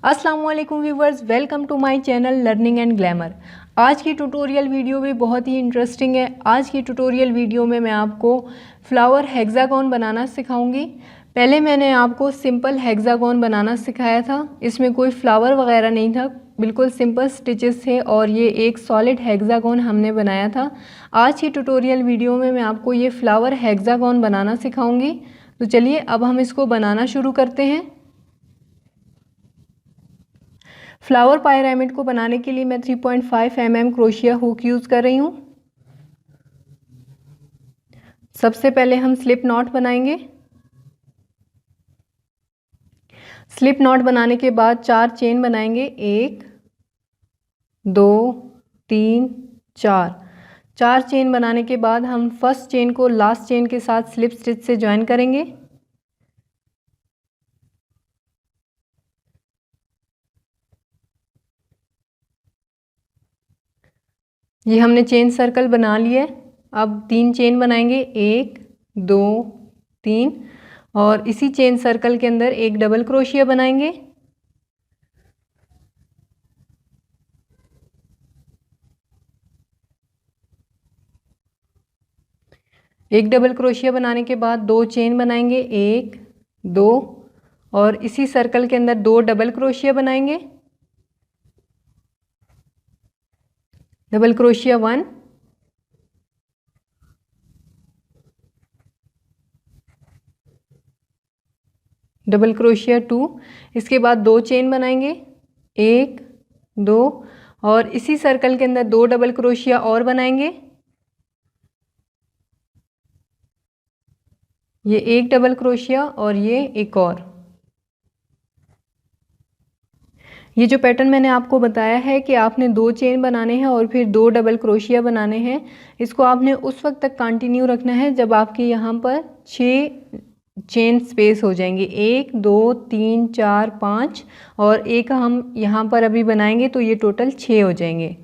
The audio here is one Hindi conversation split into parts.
अस्सलाम वालेकुम viewers, welcome to my channel learning and glamour. आज की ट्यूटोरियल वीडियो भी बहुत ही इंटरेस्टिंग है। आज की ट्यूटोरियल वीडियो में मैं आपको फ्लावर हेक्सागोन बनाना सिखाऊंगी। पहले मैंने आपको सिंपल हेक्सागोन बनाना सिखाया था, इसमें कोई फ्लावर वगैरह नहीं था, बिल्कुल सिंपल स्टिचेस थे और ये एक सॉलिड हेक्सागोन हमने बनाया था। आज की ट्यूटोरियल वीडियो में मैं आपको ये फ्लावर हेक्सागोन बनाना सिखाऊंगी। तो चलिए अब हम इसको बनाना शुरू करते हैं। फ्लावर पायरामिड को बनाने के लिए मैं 3.5 mm क्रोशिया हुक यूज़ कर रही हूँ। सबसे पहले हम स्लिप नॉट बनाएंगे। स्लिप नॉट बनाने के बाद 4 चेन बनाएंगे, 1 2 3 4। 4 चेन बनाने के बाद हम फर्स्ट चेन को लास्ट चेन के साथ स्लिप स्टिच से ज्वाइन करेंगे। ये हमने चेन सर्कल बना लिया है। अब 3 चेन बनाएंगे, 1 2 3 और इसी चेन सर्कल के अंदर एक डबल क्रोशिया बनाएंगे। एक डबल क्रोशिया बनाने के बाद 2 चेन बनाएंगे, 1 2 और इसी सर्कल के अंदर 2 डबल क्रोशिया बनाएंगे। Double crochet 1 double crochet 2। इसके बाद 2 चेन बनाएंगे, 1 2 और इसी सर्कल के अंदर 2 डबल क्रोशिया और बनाएंगे। ये एक डबल क्रोशिया और ये एक और। ये जो पैटर्न मैंने आपको बताया है कि आपने 2 चेन बनाने हैं और फिर 2 डबल क्रोशिया बनाने हैं, इसको आपने उस वक्त तक कंटिन्यू रखना है जब आपके यहाँ पर 6 चेन स्पेस हो जाएंगे, 1 2 3 4 5 और एक हम यहाँ पर अभी बनाएंगे तो ये टोटल 6 हो जाएंगे।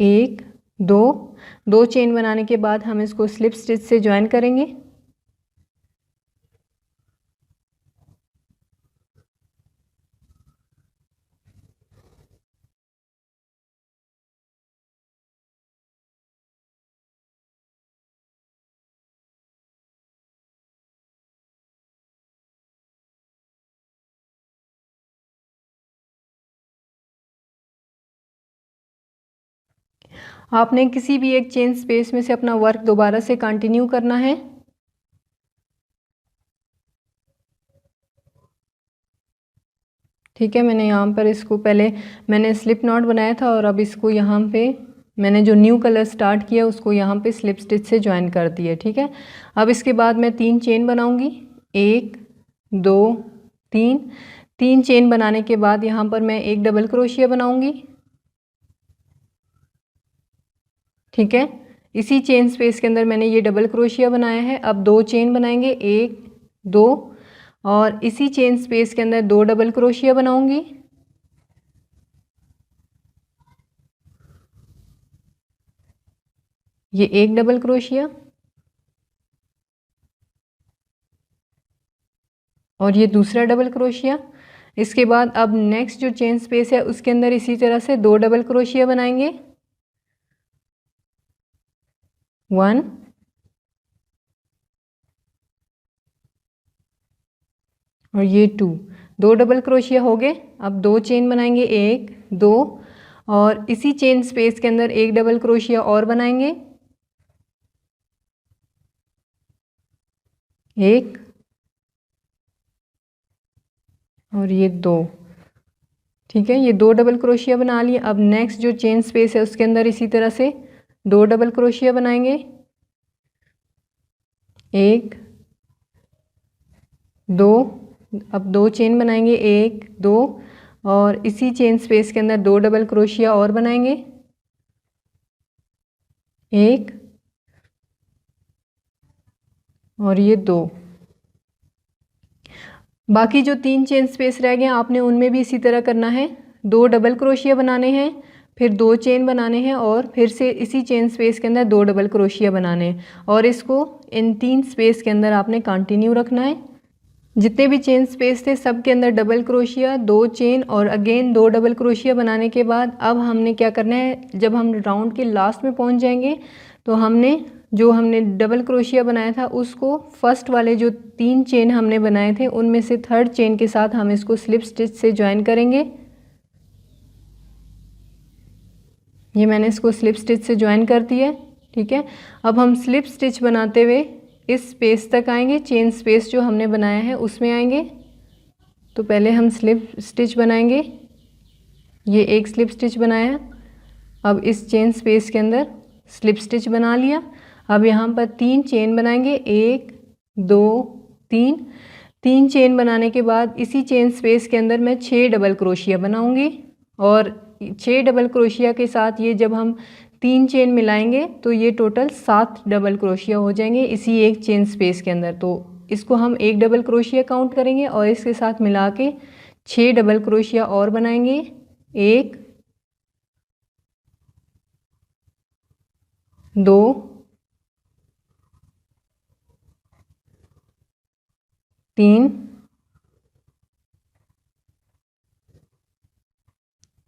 1 2 चेन बनाने के बाद हम इसको स्लिप स्टिच से ज्वाइन करेंगे। आपने किसी भी एक चेन स्पेस में से अपना वर्क दोबारा से कंटिन्यू करना है। ठीक है, मैंने यहाँ पर इसको पहले मैंने स्लिप नॉट बनाया था और अब इसको यहाँ पे मैंने जो न्यू कलर स्टार्ट किया उसको यहाँ पे स्लिप स्टिच से ज्वाइन कर दिया। ठीक है, अब इसके बाद मैं 3 चेन बनाऊंगी, 1 2 3 चेन बनाने के बाद यहाँ पर मैं एक डबल क्रोशिया बनाऊंगी। ठीक है, इसी चेन स्पेस के अंदर मैंने ये डबल क्रोशिया बनाया है। अब 2 चेन बनाएंगे, 1 2 और इसी चेन स्पेस के अंदर 2 डबल क्रोशिया बनाऊंगी। ये एक डबल क्रोशिया और ये दूसरा डबल क्रोशिया। इसके बाद अब नेक्स्ट जो चेन स्पेस है उसके अंदर इसी तरह से 2 डबल क्रोशिया बनाएंगे, 1 और ये 2 डबल क्रोशिया हो गए। अब 2 चेन बनाएंगे, 1 2 और इसी चेन स्पेस के अंदर एक डबल क्रोशिया और बनाएंगे, 1 और ये 2। ठीक है, ये 2 डबल क्रोशिया बना लिए। अब नेक्स्ट जो चेन स्पेस है उसके अंदर इसी तरह से 2 डबल क्रोशिया बनाएंगे, 1 2 अब 2 चेन बनाएंगे, 1 2 और इसी चेन स्पेस के अंदर 2 डबल क्रोशिया और बनाएंगे, 1 और ये 2। बाकी जो 3 चेन स्पेस रह गए आपने उनमें भी इसी तरह करना है, 2 डबल क्रोशिया बनाने हैं, फिर 2 चेन बनाने हैं और फिर से इसी चेन स्पेस के अंदर 2 डबल क्रोशिया बनाने हैं और इसको इन 3 स्पेस के अंदर आपने कंटिन्यू रखना है। जितने भी चेन स्पेस थे सब के अंदर डबल क्रोशिया, 2 चेन और अगेन 2 डबल क्रोशिया बनाने के बाद अब हमने क्या करना है, जब हम राउंड के लास्ट में पहुंच जाएंगे तो हमने डबल क्रोशिया बनाया था उसको फर्स्ट वाले जो 3 चेन हमने बनाए थे उनमें से थर्ड चेन के साथ हम इसको स्लिप स्टिच से ज्वाइन करेंगे। ये मैंने इसको स्लिप स्टिच से ज्वाइन कर दिया है। ठीक है, अब हम स्लिप स्टिच बनाते हुए इस स्पेस तक आएंगे, चेन स्पेस जो हमने बनाया है उसमें आएंगे। तो पहले हम स्लिप स्टिच बनाएंगे, ये एक स्लिप स्टिच बनाया। अब इस चेन स्पेस के अंदर स्लिप स्टिच बना लिया। अब यहाँ पर 3 चेन बनाएंगे, 1 2 3। 3 चेन बनाने के बाद इसी चेन स्पेस के अंदर मैं 6 डबल क्रोशिया बनाऊंगी और 6 डबल क्रोशिया के साथ ये जब हम 3 चेन मिलाएंगे तो ये टोटल 7 डबल क्रोशिया हो जाएंगे इसी एक चेन स्पेस के अंदर। तो इसको हम एक डबल क्रोशिया काउंट करेंगे और इसके साथ मिला के 6 डबल क्रोशिया और बनाएंगे, 1 2 3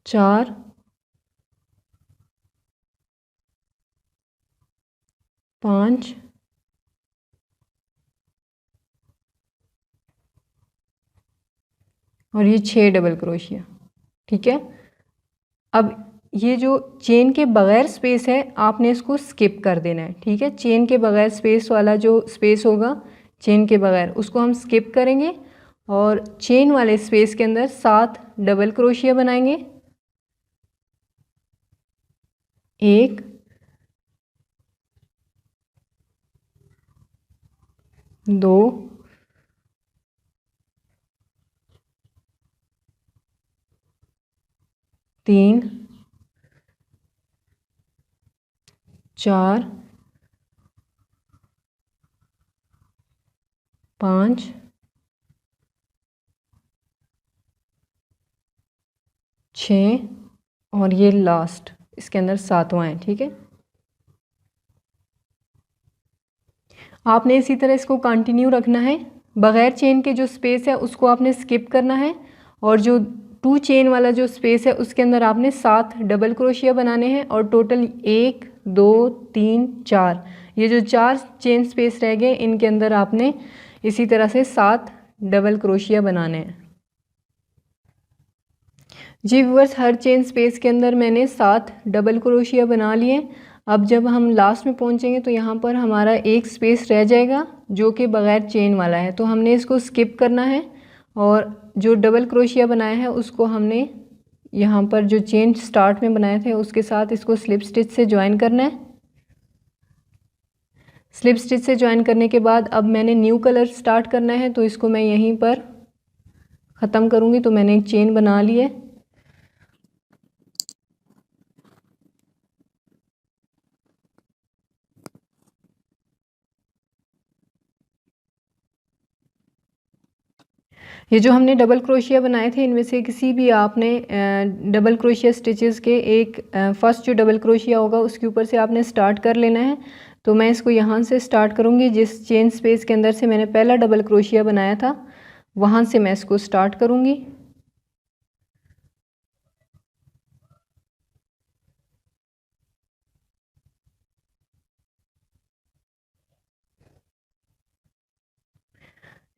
4 5 और ये 6 डबल क्रोशिया। ठीक है, अब ये जो चेन के बगैर स्पेस है आपने इसको स्किप कर देना है। ठीक है, चेन के बगैर स्पेस वाला जो स्पेस होगा चेन के बगैर उसको हम स्किप करेंगे और चेन वाले स्पेस के अंदर 7 डबल क्रोशिया बनाएंगे, 1 2 3 4 5 6 और ये लास्ट इसके अंदर 7वां है। ठीक है, आपने इसी तरह इसको कंटिन्यू रखना है। बगैर चेन के जो स्पेस है उसको आपने स्किप करना है और जो 2 चेन वाला जो स्पेस है उसके अंदर आपने 7 डबल क्रोशिया बनाने हैं और टोटल 1 2 3 4 ये जो 4 चेन स्पेस रह गए इनके अंदर आपने इसी तरह से 7 डबल क्रोशिया बनाने हैं। जी व्यूअर्स, हर चेन स्पेस के अंदर मैंने 7 डबल क्रोशिया बना लिए। अब जब हम लास्ट में पहुंचेंगे तो यहाँ पर हमारा एक स्पेस रह जाएगा जो कि बग़ैर चेन वाला है, तो हमने इसको स्किप करना है और जो डबल क्रोशिया बनाया है उसको हमने यहाँ पर जो चेन स्टार्ट में बनाए थे उसके साथ इसको स्लिप स्टिच से ज्वाइन करना है। स्लिप स्टिच से ज्वाइन करने के बाद अब मैंने न्यू कलर स्टार्ट करना है तो इसको मैं यहीं पर ख़त्म करूँगी। तो मैंने एक चेन बना ली है। ये जो हमने डबल क्रोशिया बनाए थे इनमें से किसी भी आपने डबल क्रोशिया स्टिचेस के एक फर्स्ट जो डबल क्रोशिया होगा उसके ऊपर से आपने स्टार्ट कर लेना है। तो मैं इसको यहाँ से स्टार्ट करूँगी, जिस चेन स्पेस के अंदर से मैंने पहला डबल क्रोशिया बनाया था वहाँ से मैं इसको स्टार्ट करूँगी।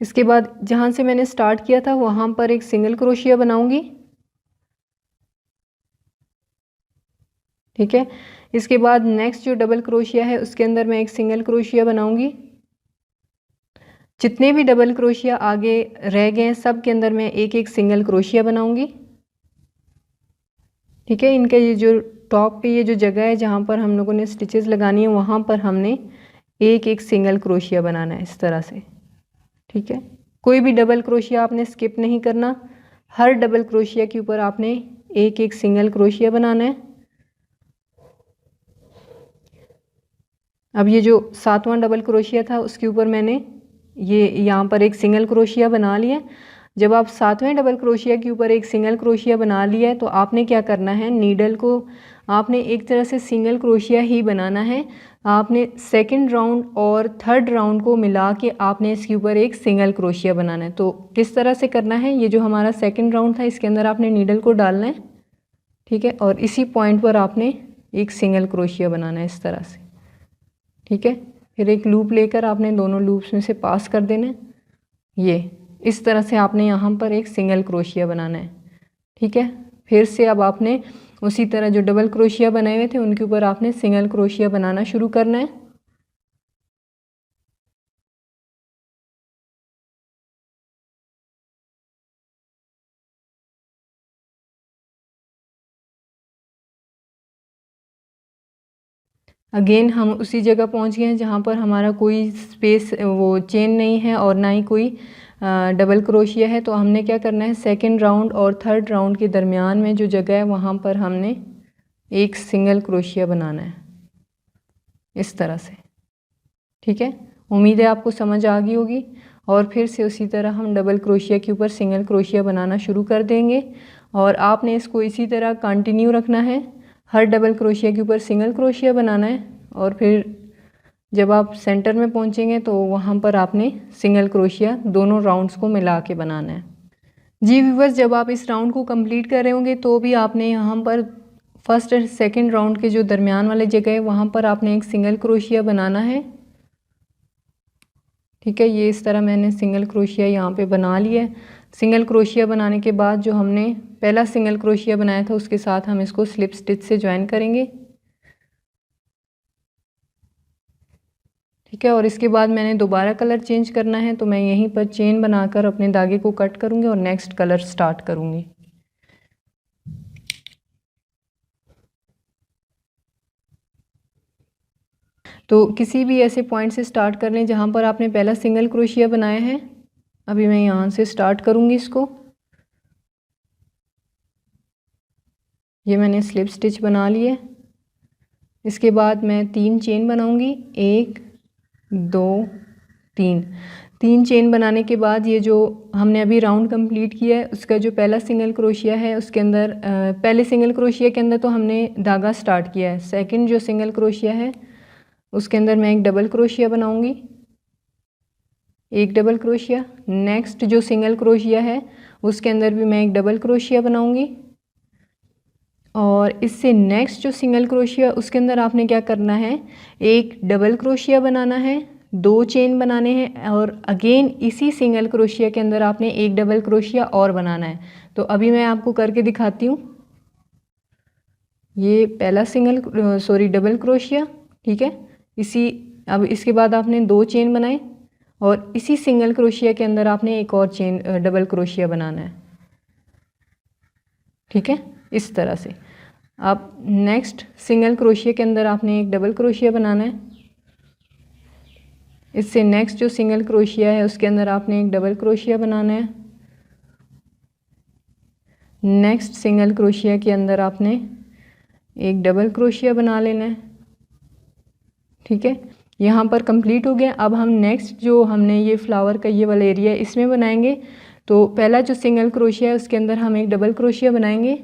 इसके बाद जहाँ से मैंने स्टार्ट किया था वहाँ पर एक सिंगल क्रोशिया बनाऊँगी। ठीक है, इसके बाद नेक्स्ट जो डबल क्रोशिया है उसके अंदर मैं एक सिंगल क्रोशिया बनाऊँगी। जितने भी डबल क्रोशिया आगे रह गए हैं सब के अंदर मैं एक एक सिंगल क्रोशिया बनाऊँगी। ठीक है, इनके ये जो टॉप पे ये जो जगह है जहाँ पर हम लोगों ने स्टिचेस लगानी है वहाँ पर हमने एक एक सिंगल क्रोशिया बनाना है इस तरह से। ठीक है, कोई भी डबल क्रोशिया आपने स्किप नहीं करना, हर डबल क्रोशिया के ऊपर आपने एक एक सिंगल क्रोशिया बनाना है। अब ये जो 7वां डबल क्रोशिया था उसके ऊपर मैंने ये यहाँ पर एक सिंगल क्रोशिया बना लिया। जब आप 7वें डबल क्रोशिया के ऊपर एक सिंगल क्रोशिया बना लिया है तो आपने क्या करना है, नीडल को आपने एक तरह से सिंगल क्रोशिया ही बनाना है। आपने सेकंड राउंड और थर्ड राउंड को मिला के आपने इसके ऊपर एक सिंगल क्रोशिया बनाना है। तो किस तरह से करना है, ये जो हमारा सेकंड राउंड था इसके अंदर आपने नीडल को डालना है, ठीक है, और इसी पॉइंट पर आपने एक सिंगल क्रोशिया बनाना है इस तरह से, ठीक है। फिर एक लूप लेकर आपने दोनों लूप्स में से पास कर देना है, ये इस तरह से आपने यहाँ पर एक सिंगल क्रोशिया बनाना है, ठीक है। फिर से अब आपने उसी तरह जो डबल क्रोशिया बनाए हुए थे उनके ऊपर आपने सिंगल क्रोशिया बनाना शुरू करना है। अगेन हम उसी जगह पहुंच गए हैं जहां पर हमारा कोई स्पेस वो चेन नहीं है और ना ही कोई डबल क्रोशिया है। तो हमने क्या करना है, सेकंड राउंड और थर्ड राउंड के दरमियान में जो जगह है वहां पर हमने एक सिंगल क्रोशिया बनाना है इस तरह से, ठीक है। उम्मीद है आपको समझ आ गई होगी। और फिर से उसी तरह हम डबल क्रोशिया के ऊपर सिंगल क्रोशिया बनाना शुरू कर देंगे और आपने इसको इसी तरह कंटिन्यू रखना है। हर डबल क्रोशिया के ऊपर सिंगल क्रोशिया बनाना है और फिर जब आप सेंटर में पहुंचेंगे तो वहां पर आपने सिंगल क्रोशिया दोनों राउंड्स को मिला के बनाना है। जी व्यूअर्स, जब आप इस राउंड को कंप्लीट कर रहे होंगे तो भी आपने यहाँ पर फर्स्ट और सेकेंड राउंड के जो दरमियान वाले जगह है वहाँ पर आपने एक सिंगल क्रोशिया बनाना है, ठीक है। ये इस तरह मैंने सिंगल क्रोशिया यहाँ पे बना लिया है। सिंगल क्रोशिया बनाने के बाद जो हमने पहला सिंगल क्रोशिया बनाया था उसके साथ हम इसको स्लिप स्टिच से ज्वाइन करेंगे, ठीक है। और इसके बाद मैंने दोबारा कलर चेंज करना है तो मैं यहीं पर चेन बनाकर अपने धागे को कट करूँगी और नेक्स्ट कलर स्टार्ट करूँगी। तो किसी भी ऐसे पॉइंट से स्टार्ट कर लें जहाँ पर आपने पहला सिंगल क्रोशिया बनाया है। अभी मैं यहाँ से स्टार्ट करूँगी इसको। ये मैंने स्लिप स्टिच बना लिए। इसके बाद मैं 3 चेन बनाऊँगी, 1 2 3 चेन बनाने के बाद ये जो हमने अभी राउंड कंप्लीट किया है उसका जो पहला सिंगल क्रोशिया है उसके अंदर पहले सिंगल क्रोशिया के अंदर तो हमने धागा स्टार्ट किया है। सेकंड जो सिंगल क्रोशिया है उसके अंदर मैं एक डबल क्रोशिया बनाऊंगी, एक डबल क्रोशिया। नेक्स्ट जो सिंगल क्रोशिया है उसके अंदर भी मैं एक डबल क्रोशिया बनाऊंगी और इससे नेक्स्ट जो सिंगल क्रोशिया उसके अंदर आपने क्या करना है, एक डबल क्रोशिया बनाना है, 2 चेन बनाने हैं और अगेन इसी सिंगल क्रोशिया के अंदर आपने एक डबल क्रोशिया और बनाना है। तो अभी मैं आपको करके दिखाती हूँ। ये पहला डबल क्रोशिया, ठीक है। अब इसके बाद आपने 2 चेन बनाए और इसी सिंगल क्रोशिया के अंदर आपने एक और चेन डबल क्रोशिया बनाना है, ठीक है, इस तरह से। अब नेक्स्ट सिंगल क्रोशिया के अंदर आपने एक डबल क्रोशिया बनाना है। इससे नेक्स्ट जो सिंगल क्रोशिया है उसके अंदर आपने एक डबल क्रोशिया बनाना है। नेक्स्ट सिंगल क्रोशिया के अंदर आपने एक डबल क्रोशिया बना लेना है, ठीक है। यहाँ पर कंप्लीट हो गया। अब हम नेक्स्ट जो हमने ये फ्लावर का ये वाला एरिया इसमें बनाएंगे। तो पहला जो सिंगल क्रोशिया है उसके अंदर हम एक डबल क्रोशिया बनाएंगे,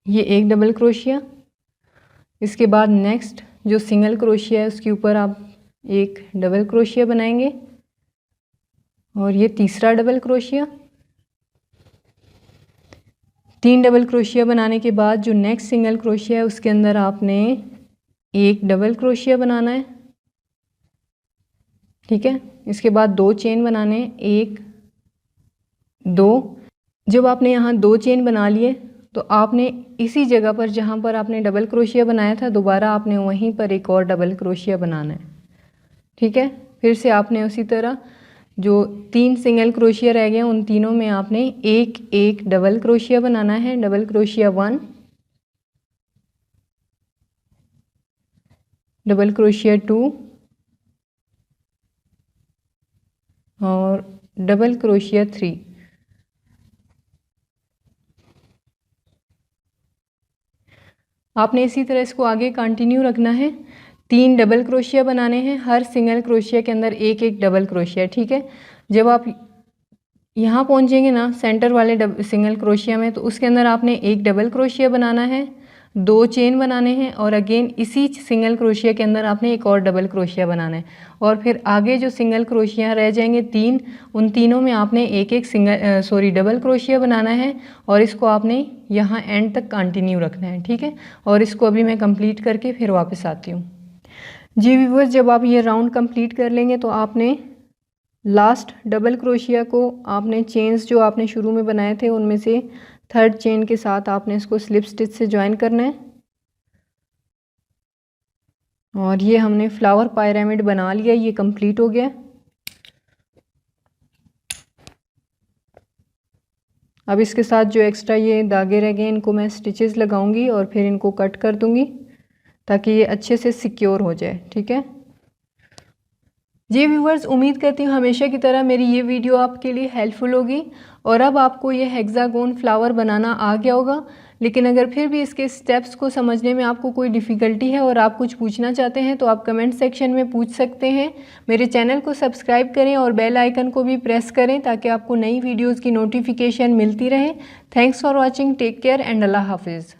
ये एक डबल क्रोशिया। इसके बाद नेक्स्ट जो सिंगल क्रोशिया है उसके ऊपर आप एक डबल क्रोशिया बनाएंगे और ये तीसरा डबल क्रोशिया। 3 डबल क्रोशिया बनाने के बाद जो नेक्स्ट सिंगल क्रोशिया है उसके अंदर आपने एक डबल क्रोशिया बनाना है, ठीक है। इसके बाद 2 चेन बनाने, 1 2। जब आपने यहाँ 2 चेन बना लिए तो आपने इसी जगह पर जहाँ पर आपने डबल क्रोशिया बनाया था दोबारा आपने वहीं पर एक और डबल क्रोशिया बनाना है, ठीक है। फिर से आपने उसी तरह जो 3 सिंगल क्रोशिया रह गए उन तीनों में आपने एक एक डबल क्रोशिया बनाना है। डबल क्रोशिया 1, डबल क्रोशिया 2 और डबल क्रोशिया 3। आपने इसी तरह इसको आगे कंटिन्यू रखना है। 3 डबल क्रोशिया बनाने हैं। हर सिंगल क्रोशिया के अंदर एक एक डबल क्रोशिया, ठीक है। जब आप यहाँ पहुँचेंगे ना सेंटर वाले सिंगल क्रोशिया में, तो उसके अंदर आपने एक डबल क्रोशिया बनाना है, 2 चेन बनाने हैं और अगेन इसी सिंगल क्रोशिया के अंदर आपने एक और डबल क्रोशिया बनाना है। और फिर आगे जो सिंगल क्रोशिया रह जाएंगे 3, उन तीनों में आपने एक एक डबल क्रोशिया बनाना है और इसको आपने यहाँ एंड तक कंटिन्यू रखना है, ठीक है। और इसको अभी मैं कंप्लीट करके फिर वापस आती हूँ। जी व्यूअर्स, जब आप ये राउंड कंप्लीट कर लेंगे तो आपने लास्ट डबल क्रोशिया को आपने चेन्स जो आपने शुरू में बनाए थे उनमें से 3rd चेन के साथ आपने इसको स्लिप स्टिच से ज्वाइन करना है। और ये हमने फ्लावर पिरामिड बना लिया, ये कंप्लीट हो गया। अब इसके साथ जो एक्स्ट्रा ये धागे रह गए इनको मैं स्टिचेस लगाऊंगी और फिर इनको कट कर दूंगी ताकि ये अच्छे से सिक्योर हो जाए, ठीक है। जी व्यूवर्स, उम्मीद करती हूँ हमेशा की तरह मेरी ये वीडियो आपके लिए हेल्पफुल होगी और अब आपको ये हेक्सागोन फ्लावर बनाना आ गया होगा। लेकिन अगर फिर भी इसके स्टेप्स को समझने में आपको कोई डिफ़िकल्टी है और आप कुछ पूछना चाहते हैं तो आप कमेंट सेक्शन में पूछ सकते हैं। मेरे चैनल को सब्सक्राइब करें और बेल आइकन को भी प्रेस करें ताकि आपको नई वीडियोज़ की नोटिफिकेशन मिलती रहे। Thanks for watching, take care and अल्लाह हाफिज़।